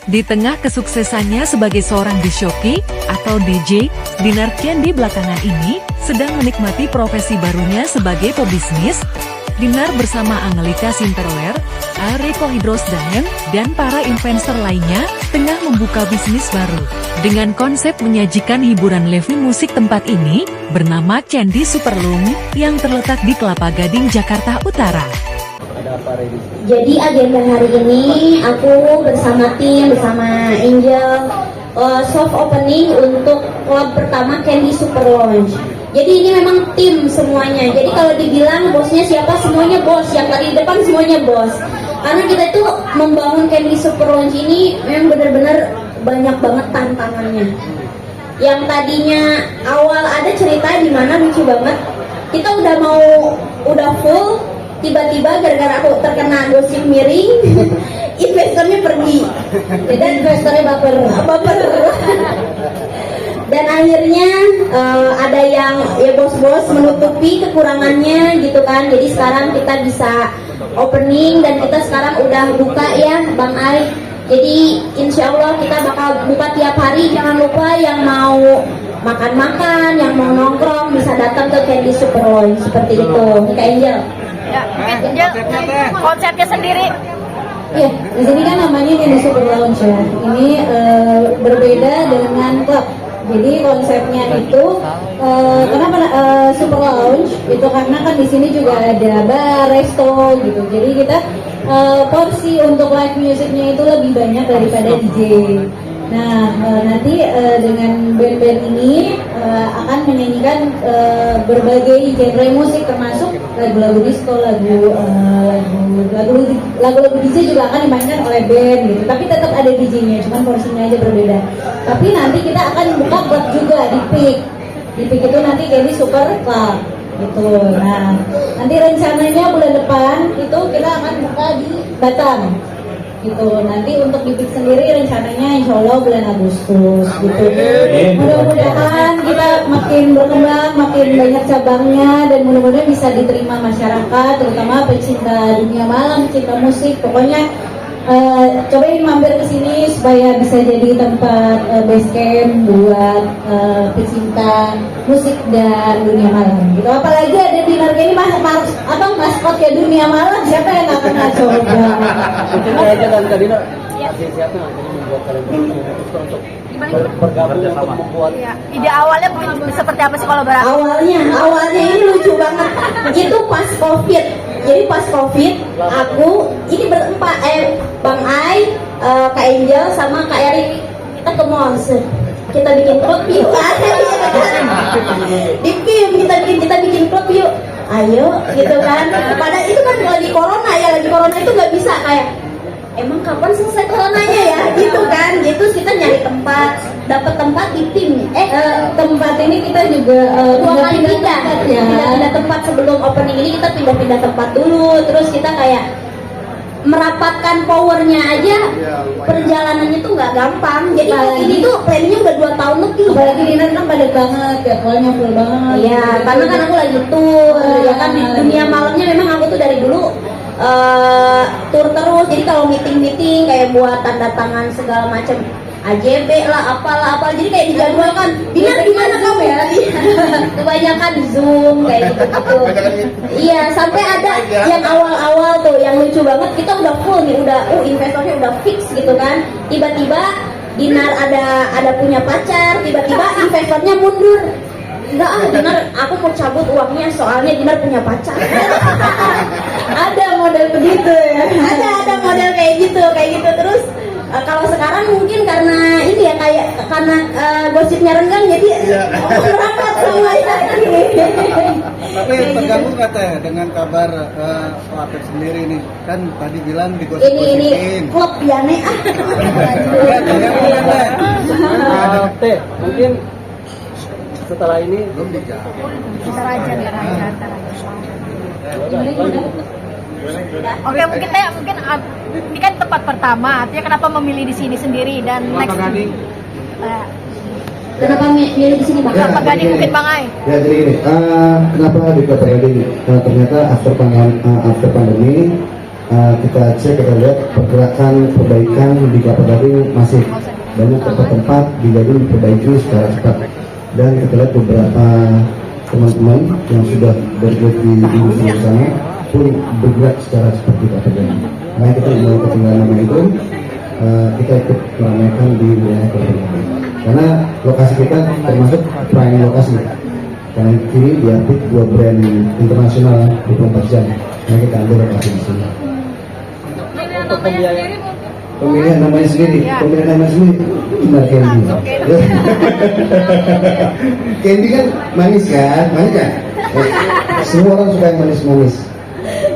Di tengah kesuksesannya sebagai seorang disc jockey atau DJ, Dinar Candy belakangan ini sedang menikmati profesi barunya sebagai pebisnis. Dinar bersama Angelika Sinterler, Areko Hidrosdaen, dan para influencer lainnya tengah membuka bisnis baru. Dengan konsep menyajikan hiburan live musik, tempat ini bernama Candy Superloom yang terletak di Kelapa Gading, Jakarta Utara. Jadi agenda hari ini aku bersama tim, bersama Angel soft opening untuk klub pertama Candy Super Lounge. Jadi ini memang tim semuanya. Jadi kalau dibilang bosnya siapa, semuanya bos. Yang tadi di depan semuanya bos. Karena kita itu membangun Candy Super Lounge ini memang benar-benar banyak banget tantangannya. Yang tadinya awal ada cerita di mana lucu banget. Kita udah full. Tiba-tiba gara-gara aku terkena gosip miring, investornya pergi. Dan investornya baper. Dan akhirnya ada yang ya bos-bos menutupi kekurangannya gitu kan. Jadi sekarang kita bisa opening dan kita sekarang udah buka ya Bang Ai. Jadi insya Allah kita bakal buka tiap hari. Jangan lupa yang mau makan-makan, yang mau nongkrong bisa datang ke Candy Super Lounge seperti itu. Kak Angel. Ya, mungkin konsepnya sendiri. Iya, di sini kan namanya Candy Super Lounge ya. Ini berbeda dengan klub. Jadi konsepnya itu kenapa Super Lounge? Itu karena kan di sini juga ada bar, resto gitu. Jadi kita porsi untuk live musicnya itu lebih banyak daripada DJ. Nah, nanti dengan band-band ini akan menyanyikan berbagai genre musik, termasuk lagu-lagu disco, lagu-lagu DJ juga akan dimainkan oleh band gitu. Tapi tetap ada DJ-nya, cuman porsinya aja berbeda. Tapi nanti kita akan buka klub juga di PIK. Di PIK itu nanti Candy Super Club gitu. Nah, nanti rencananya bulan depan itu kita akan buka di Batam. Gitu. Nanti untuk di PIK sendiri rencananya insya Allah bulan Agustus gitu. Mudah-mudahan kita makin berkembang, makin banyak cabangnya, dan mudah-mudahan bisa diterima masyarakat, terutama pecinta dunia malam, pecinta musik. Pokoknya cobain mampir ke sini supaya bisa jadi tempat base camp buat pecinta musik dan dunia malam gitu. Apalagi ada Dinar ini maskotnya dunia malam, siapa yang gak kenal coba. Mungkin aja kan tadi siapa yang membuat kalian untuk bergabung untuk membuat Ide awalnya seperti apa sih kolaborasi? Awalnya ini lucu banget. Itu pas COVID. Jadi pas COVID aku ini berempat Bang Ai, Kak Angel sama Kak Erik, kita ke mall. Kita bikin klub yuk. Kita bikin klub yuk. Ayo gitu kan. Padahal itu kan lagi corona itu nggak bisa kayak emang kapan selesai coronanya ya gitu kan. Gitu kita nyari tempat, dapat tempat di tim. Tempat ini kita juga dua kali pindah tempat. Sebelum opening ini kita pindah tempat dulu. Terus kita kayak merapatkan powernya aja, perjalanannya tuh nggak gampang. Jadi ini tuh plannya udah 2 tahun lebih. Apalagi Dinar kan padat banget, jadwalnya full banget. Iya, karena kan aku lagi tour, ya kan dunia malamnya memang aku tuh dari dulu tour terus. Jadi kalau meeting kayak buat tanda tangan segala macam, AJB lah, apalah. Jadi kayak dijadwalkan. Dinar gimana kamu ya? Kebanyakan Zoom kayak gitu. Iya, sampai ada yang awal-awal tuh yang lucu banget. Kita udah full nih, investornya udah fix gitu kan. Tiba-tiba Dinar ada punya pacar, tiba-tiba investornya mundur. Enggak Dinar, aku mau cabut uangnya soalnya Dinar punya pacar. Ada model begitu ya. Ada model kayak gitu terus. Kalau sekarang mungkin karena ini ya karena gosipnya renggang jadi merapat semuanya. Tapi terganggu katanya dengan kabar Apep sendiri nih, kan tadi bilang di gosip-gosipin ini klub ya nih. Mungkin setelah ini belum dijawab. Kita raja nih, raja. Oke, mungkin ini kan tempat pertama, artinya kenapa memilih di sini sendiri dan next. Kenapa milih di sini Bang? Kelapa Gading mungkin Bang Ai. Ya jadi gini, kenapa di Kelapa Gading? Ternyata after pandemi kita cek, kita lihat pergerakan perbaikan di Kelapa Gading masih banyak tempat-tempat di Gading diperbaiki secara cepat, dan kita lihat beberapa teman-teman yang sudah bergerak di industri di sana pun bergerak secara cepat di Kelapa Gading. Nah kita mulai ketinggalan nama itu, kita ikut meramaikan di wilayah Kelapa Gading. Karena lokasi kita termasuk prime lokasi, karena kiri diapit dua brand internasional 24 jam, nah kita ambil lokasi di sini. untuk pembiayaan Pemilihan namanya sendiri, pemilihan namanya sendiri, Kinder Candy. Candy kan manis kan, semua orang suka yang manis-manis.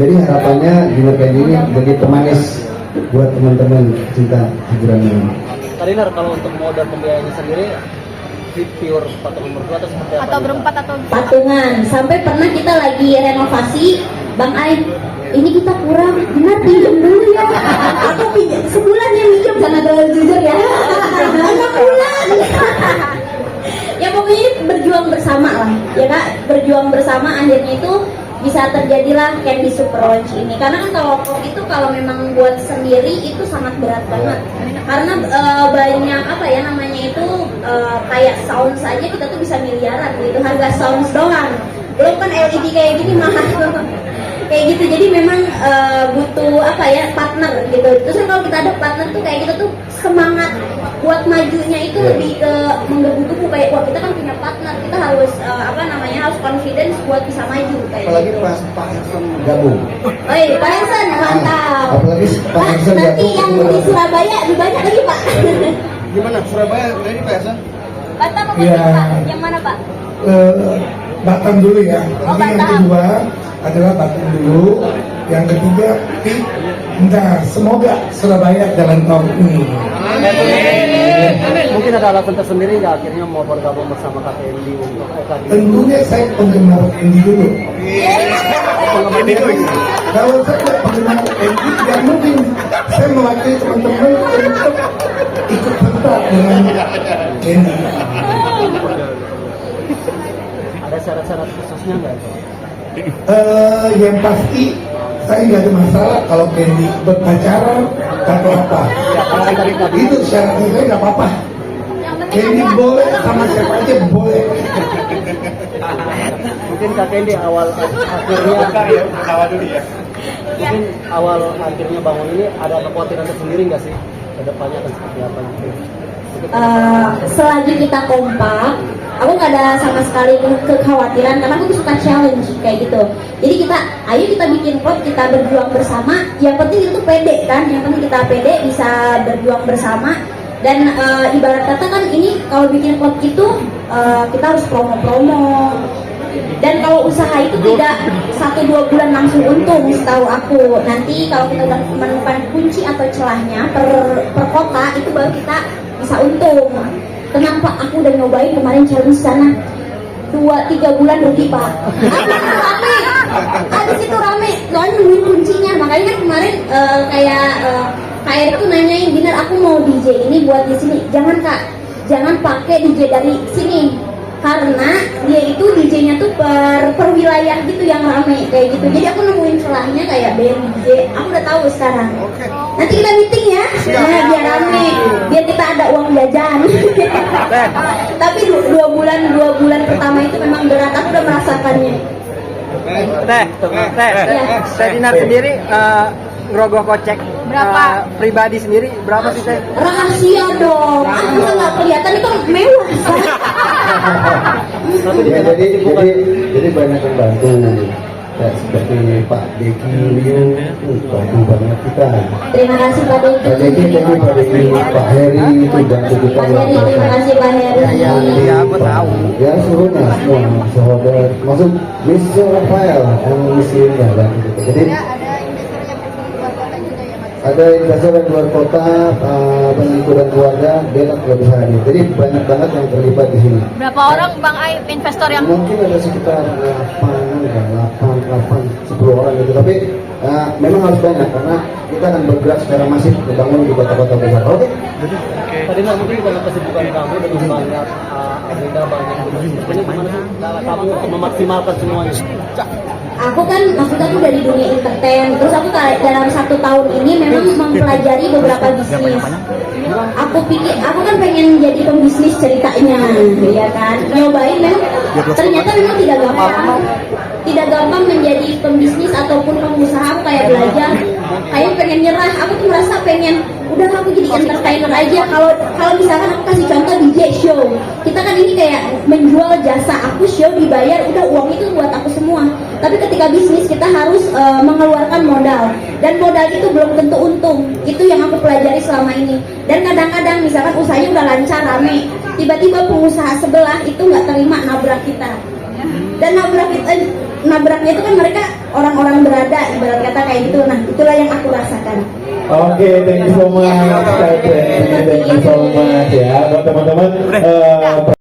Jadi harapannya Kinder Candy ini jadi pemanis buat teman-teman cinta hiburan ini. Karina, kalau untuk modal pembiayaannya sendiri pure patungan berdua atau seperti apa? Atau berempat atau Patungan. Sampai pernah kita lagi renovasi, Bang Ai, ini kita kurang, benar pinjam dulu ya. Aku pinjam sebulan ya, minjam karena terlalu jujur ya. 6 bulan. Ya pokoknya berjuang bersama lah, ya Kak. Berjuang bersama akhirnya itu bisa terjadilah Candy Super Launch ini. Karena kan kalau itu kalau memang buat sendiri itu sangat berat banget. Karena banyak apa ya namanya itu kayak sound saja kita tuh bisa miliaran gitu, harga sound doang. Belum kan LED kayak gini mahal. Kayak gitu, jadi memang butuh apa ya, partner gitu. Terus kan kalau kita ada partner tuh kayak gitu tuh semangat buat majunya itu lebih ke menggebu-gebu, kayak wah kita kan punya partner, kita harus apa namanya, harus confidence buat bisa maju kayak Apalagi gitu. pas Pak Hanson gabung. Oh iya, Pak Hanson mantap. Apalagi Pak Pak, Hanson nanti gabung yang ke di Surabaya lebih banyak lagi Pak. Gimana Surabaya ini Pak Hasan? Batam apa Iya. Pak? Yang mana Pak? Batam dulu ya. Oh, Nanti yang Batam. kedua adalah Batam dulu. Yang ketiga, nah semoga Surabaya jalan tol ini. Mungkin ada alasan tersendiri nggak akhirnya mau bergabung bersama KTND untuk tadi? Tentunya saya penggemar Candy dulu. Kalau saya penggemar Candy, tidak mungkin saya mewakili teman-teman untuk ikut serta dengan Candy. Ada syarat-syarat khususnya nggak? Yang pasti saya nggak ada masalah kalau Candy berpacaran atau apa. Itu syaratnya, saya nggak apa-apa. Candy boleh sama siapa aja boleh. Mungkin KTND awal akhirnya mungkin awal akhirnya bangun ini ada kekhawatiran tersendiri nggak sih ke depannya akan seperti apa gitu? Selagi kita kompak, aku nggak ada sama sekali kekhawatiran karena aku tuh suka challenge kayak gitu. Jadi ayo kita bikin klub, kita berjuang bersama. Yang penting itu pede kan, yang penting kita pede bisa berjuang bersama. Dan ibarat kata kan ini kalau bikin klub itu kita harus promo-promo. Dan kalau usaha itu tidak 1-2 bulan langsung untung, setahu aku. Nanti kalau kita udah menemukan kunci atau celahnya per kota, itu baru kita bisa untung. Tenang Pak, aku udah nyobain kemarin challenge sana 2-3 bulan rugi Pak. Habis itu rame, soalnya nungguin kuncinya. Makanya kan kemarin kayak Kak Erik tuh nanyain, Dinar aku mau DJ ini buat di sini. Jangan Kak, jangan pakai DJ dari sini. Karena dia itu DJ-nya tuh per wilayah gitu yang rame kayak gitu. Jadi aku nemuin celahnya kayak band DJ. Aku udah tahu sekarang. Nanti kita meeting ya, biar rame, biar kita ada uang jajan. Tapi 2 bulan pertama itu memang berat. Aku udah merasakannya. Teh Dinar sendiri ngerogoh kocek Berapa? Pribadi sendiri berapa sih Teh? Rahasia dong. Aku nggak kelihatan itu mewah. jadi banyak yang bantu, ya, seperti Pak Deki Liu bantu banget kita. Terima kasih Pak Deki. Pak Deki, Pak Heri itu bantu kita. Pak Heri, terima kasih Pak Heri. Iya, aku tahu. Ya seluruhnya semua saudara, maksud Mr. Rafael yang misinya kan gitu. Jadi ada investor yang buat kota juga ya Mas? ada investor yang luar kota, pengikut dan keluarga, dia nggak bisa hadir. Jadi banyak banget yang terlibat di sini. Berapa orang Bang Ai investor yang Mungkin ada sekitar 10 orang gitu. Tapi memang harus banyak karena kita akan bergerak secara masif membangun di kota-kota besar. Oke? Tadi nggak mungkin dalam kesibukan kamu dengan banyak agenda banyak bisnis. Ini gimana sih kamu untuk memaksimalkan semuanya? Maksud aku dari dunia entertain, terus aku dalam 1 tahun ini memang mempelajari beberapa bisnis. Aku kan pengen jadi pembisnis ceritanya, ya kan, nyobain memang ternyata memang tidak gampang menjadi pembisnis ataupun pengusaha. Aku kayak belajar, kayak pengen nyerah. Aku tuh merasa pengen udah aku jadi entertainer aja. Kalau misalkan aku kasih contoh DJ show, kita kan ini kayak menjual jasa. Aku show dibayar, udah uang itu buat aku semua. Tapi ketika bisnis kita harus mengeluarkan modal, dan modal itu belum tentu untung. Itu yang aku pelajari selama ini. Dan kadang-kadang misalkan usahanya udah lancar, rame, tiba-tiba pengusaha sebelah itu nggak terima nabrak kita. Dan nabraknya itu kan mereka orang-orang berada, ibarat kata kayak gitu. Nah, itulah yang aku rasakan. Oke, thank you so much. Thank you so much ya buat teman-teman.